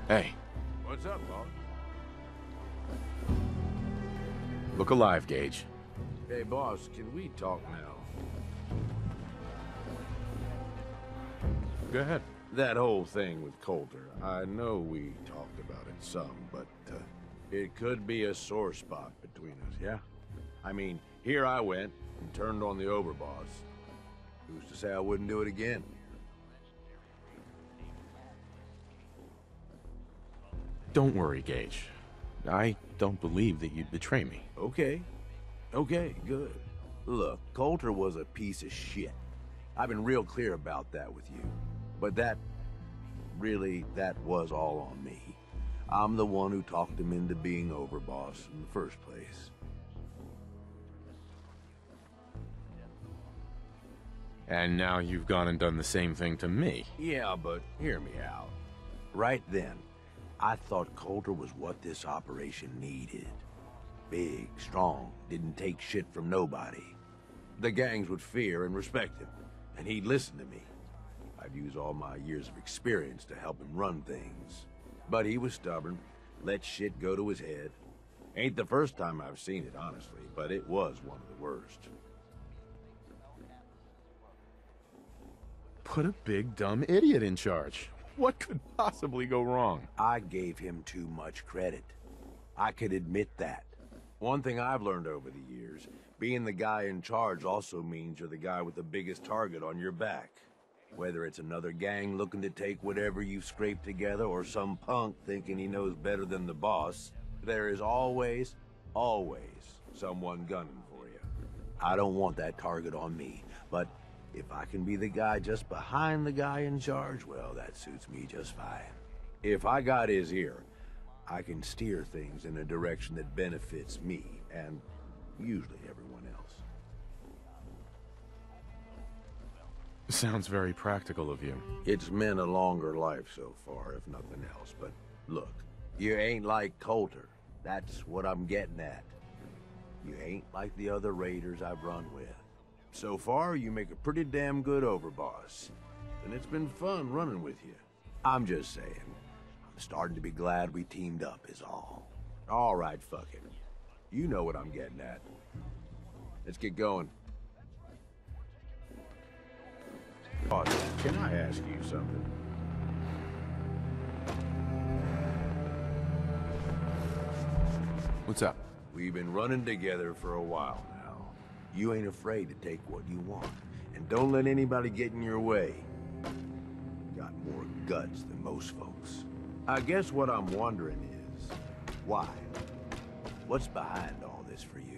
Hey, What's up, boss? look alive, Gage. Hey, boss, can we talk now? Go ahead. That whole thing with Coulter, I know we talked about it some, but it could be a sore spot between us, yeah? I mean, here I went and turned on the overboss. Who's to say I wouldn't do it again? Don't worry, Gage. I don't believe that you'd betray me. Okay. Okay, good. Look, Coulter was a piece of shit. I've been real clear about that with you. But that was all on me. I'm the one who talked him into being overboss in the first place. And now you've gone and done the same thing to me. Yeah, but hear me out. Right then, I thought Coulter was what this operation needed. Big, strong, didn't take shit from nobody. The gangs would fear and respect him, and he'd listen to me. I'd use all my years of experience to help him run things. But he was stubborn, let shit go to his head. Ain't the first time I've seen it, honestly, but it was one of the worst. Put a big dumb idiot in charge. What could possibly go wrong? I gave him too much credit. I could admit that. One thing I've learned over the years, being the guy in charge also means you're the guy with the biggest target on your back. Whether it's another gang looking to take whatever you've scraped together or some punk thinking he knows better than the boss, there is always someone gunning for you. I don't want that target on me, but if I can be the guy just behind the guy in charge, well, that suits me just fine. If I got his ear, I can steer things in a direction that benefits me, and usually everyone else. Sounds very practical of you. It's meant a longer life so far, if nothing else, but look, you ain't like Coulter. That's what I'm getting at. You ain't like the other raiders I've run with. So far, you make a pretty damn good overboss, and it's been fun running with you. I'm just saying, I'm starting to be glad we teamed up is all. All right, fuck it. You know what I'm getting at. Let's get going. Boss, can I ask you something? What's up? We've been running together for a while now. You ain't afraid to take what you want, and don't let anybody get in your way. Got more guts than most folks. I guess what I'm wondering is, why? What's behind all this for you?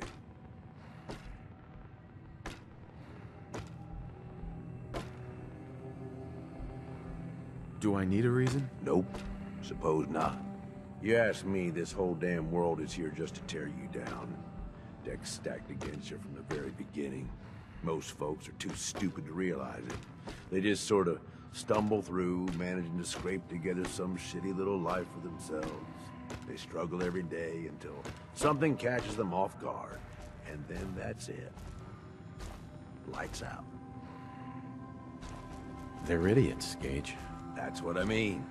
Do I need a reason? Nope. Suppose not. You ask me, this whole damn world is here just to tear you down. Deck's stacked against you from the very beginning. Most folks are too stupid to realize it. They just sort of stumble through, managing to scrape together some shitty little life for themselves. They struggle every day until something catches them off guard, and then that's it. Lights out. They're idiots, Gage. That's what I mean.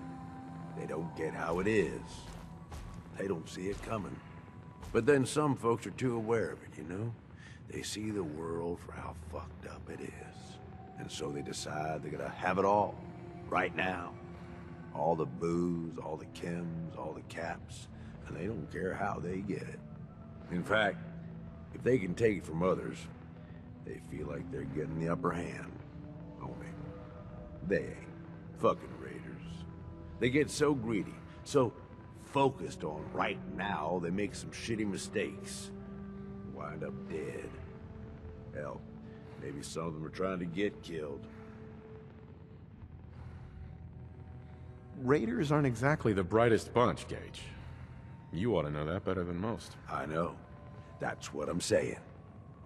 They don't get how it is. They don't see it coming. But then some folks are too aware of it, you know? They see the world for how fucked up it is. And so they decide they're gonna have it all, right now. All the booze, all the chems, all the caps, and they don't care how they get it. In fact, if they can take it from others, they feel like they're getting the upper hand. Only, they ain't. Fucking raiders. They get so greedy, so focused on right now, they make some shitty mistakes. Wind up dead. Hell, maybe some of them are trying to get killed. Raiders aren't exactly the brightest bunch, Gage. You ought to know that better than most. I know. That's what I'm saying.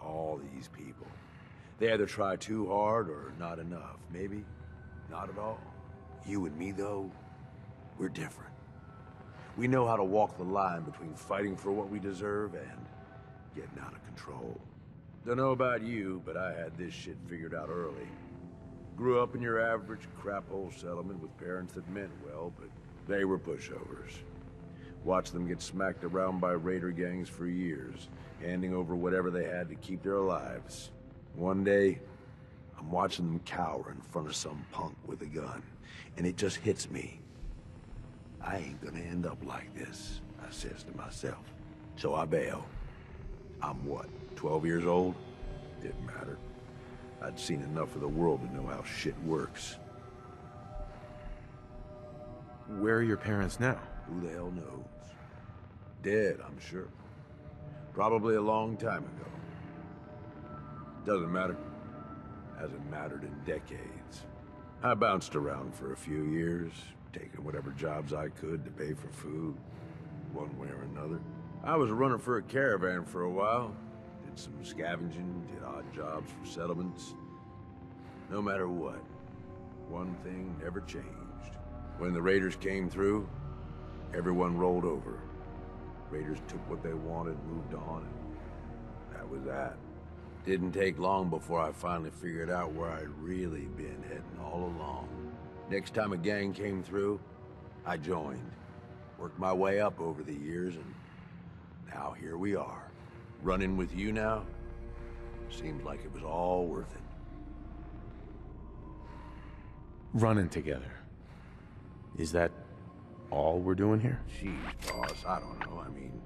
All these people. They either try too hard or not enough. Maybe not at all. You and me, though, we're different. We know how to walk the line between fighting for what we deserve and getting out of control. Don't know about you, but I had this shit figured out early. Grew up in your average crap hole settlement with parents that meant well, but They were pushovers. Watched them get smacked around by raider gangs for years, handing over whatever they had to keep their lives. One day, I'm watching them cower in front of some punk with a gun, and it just hits me. I ain't gonna end up like this, I says to myself. So I bail. I'm what, 12 years old? Didn't matter. I'd seen enough of the world to know how shit works. Where are your parents now? Who the hell knows? Dead, I'm sure. Probably a long time ago. Doesn't matter. Hasn't mattered in decades. I bounced around for a few years, taking whatever jobs I could to pay for food, one way or another. I was running for a caravan for a while. Did some scavenging, did odd jobs for settlements. No matter what, one thing never changed. When the raiders came through, everyone rolled over. Raiders took what they wanted, moved on, and that was that. Didn't take long before I finally figured out where I'd really been heading all along. Next time a gang came through, I joined. Worked my way up over the years, and now here we are. Running with you now? Seems like it was all worth it. Running together. Is that all we're doing here? Jeez, boss, I don't know. I mean,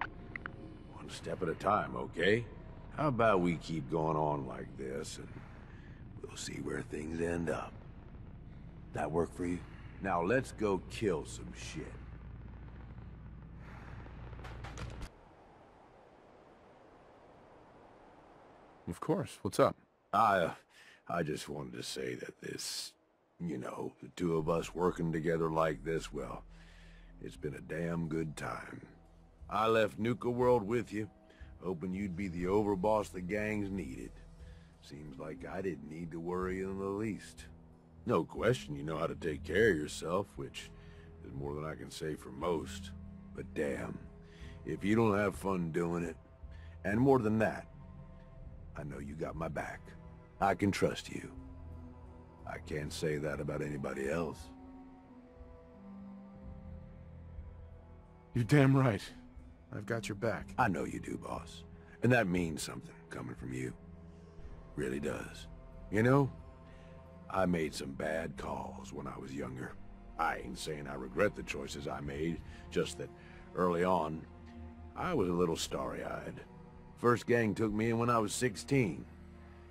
one step at a time, okay? How about we keep going on like this, and we'll see where things end up. That work for you? Now let's go kill some shit. Of course. What's up? I just wanted to say that this, you know, the two of us working together like this, well, it's been a damn good time. I left Nuka World with you, hoping you'd be the overboss the gangs needed. Seems like I didn't need to worry in the least. No question you know how to take care of yourself, which is more than I can say for most. But damn, if you don't have fun doing it, and more than that, I know you got my back. I can trust you. I can't say that about anybody else. You're damn right. I've got your back. I know you do, boss. And that means something coming from you. Really does. You know, I made some bad calls when I was younger. I ain't saying I regret the choices I made, just that early on, I was a little starry-eyed. First gang took me in when I was 16.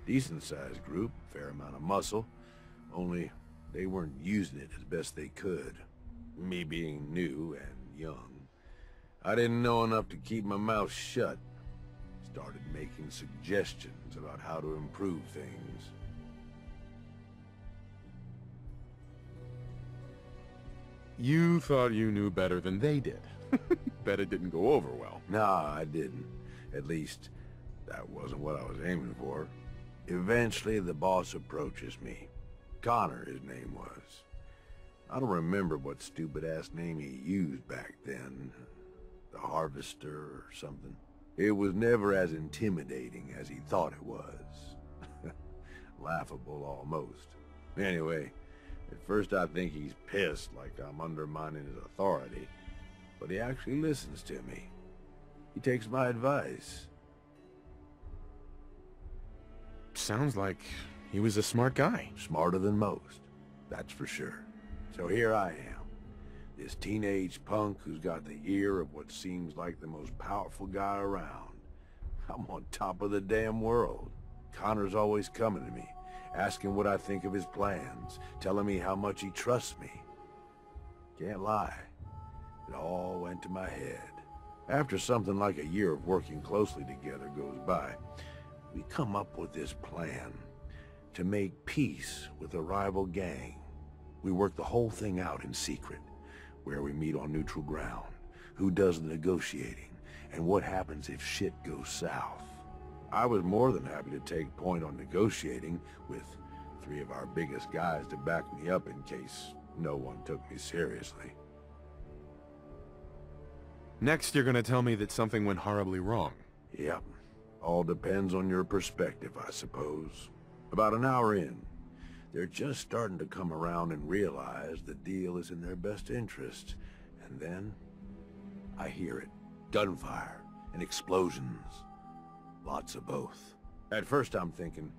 Decent-sized group, fair amount of muscle, only they weren't using it as best they could. Me being new and young, I didn't know enough to keep my mouth shut. Started making suggestions about how to improve things. You thought you knew better than they did. Bet it didn't go over well. Nah, I didn't. At least, that wasn't what I was aiming for. Eventually, the boss approaches me. Connor, his name was. I don't remember what stupid-ass name he used back then. The Harvester or something. It was never as intimidating as he thought it was. Laughable, almost. Anyway, at first I think he's pissed, like I'm undermining his authority. But he actually listens to me. He takes my advice. Sounds like he was a smart guy. Smarter than most, that's for sure. So here I am, this teenage punk who's got the ear of what seems like the most powerful guy around. I'm on top of the damn world. Connor's always coming to me, asking what I think of his plans, telling me how much he trusts me. Can't lie, it all went to my head. After something like a year of working closely together goes by, we come up with this plan to make peace with a rival gang. We work the whole thing out in secret, where we meet on neutral ground, who does the negotiating, and what happens if shit goes south. I was more than happy to take point on negotiating, with 3 of our biggest guys to back me up in case no one took me seriously. Next, you're gonna tell me that something went horribly wrong. Yep. All depends on your perspective, I suppose. About an hour in, They're just starting to come around and realize the deal is in their best interest. And then, I hear it. Gunfire and explosions. Lots of both. At first I'm thinking,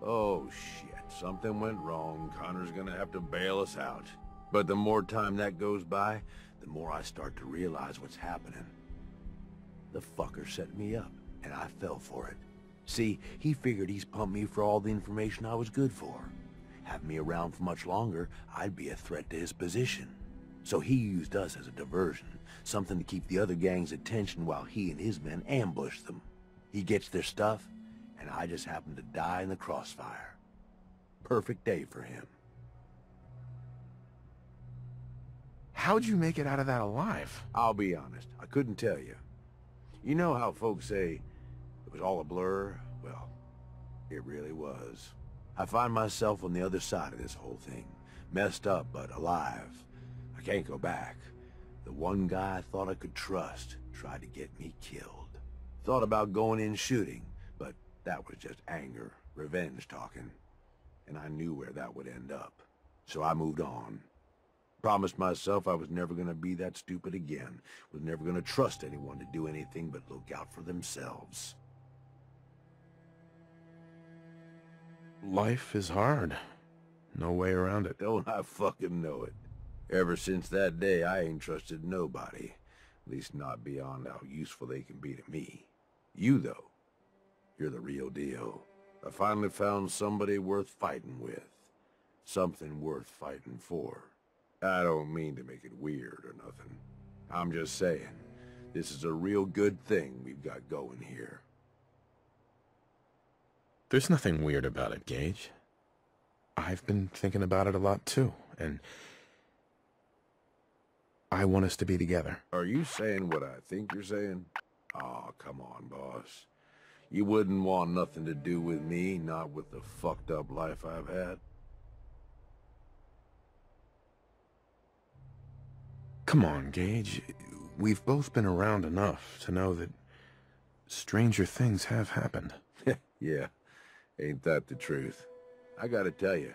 oh shit, something went wrong. Connor's gonna have to bail us out. But the more time that goes by, the more I start to realize what's happening. The fucker set me up, and I fell for it. See, he figured he's pumped me for all the information I was good for. Have me around for much longer, I'd be a threat to his position. So he used us as a diversion, something to keep the other gang's attention while he and his men ambush them. He gets their stuff, and I just happen to die in the crossfire. Perfect day for him. How'd you make it out of that alive? I'll be honest, I couldn't tell you. You know how folks say it was all a blur? Well, it really was. I find myself on the other side of this whole thing. Messed up, but alive. I can't go back. The one guy I thought I could trust tried to get me killed. Thought about going in shooting, but that was just anger, revenge talking. And I knew where that would end up. So I moved on. Promised myself I was never gonna be that stupid again. Was never gonna trust anyone to do anything but look out for themselves. Life is hard. No way around it. Don't I fucking know it. Ever since that day, I ain't trusted nobody. At least not beyond how useful they can be to me. You, though, you're the real deal. I finally found somebody worth fighting with. Something worth fighting for. I don't mean to make it weird or nothing. I'm just saying, this is a real good thing we've got going here. There's nothing weird about it, Gage. I've been thinking about it a lot, too, and I want us to be together. Are you saying what I think you're saying? Aw, come on, boss. You wouldn't want nothing to do with me, not with the fucked up life I've had? Come on, Gage. We've both been around enough to know that stranger things have happened. Yeah, ain't that the truth? I gotta tell you,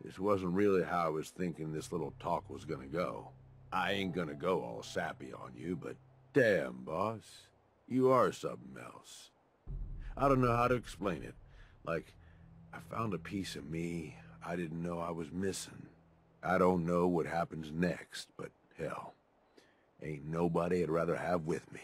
this wasn't really how I was thinking this little talk was gonna go. I ain't gonna go all sappy on you, but damn, boss, you are something else. I don't know how to explain it. Like, I found a piece of me I didn't know I was missing. I don't know what happens next, but hell, ain't nobody I'd rather have with me.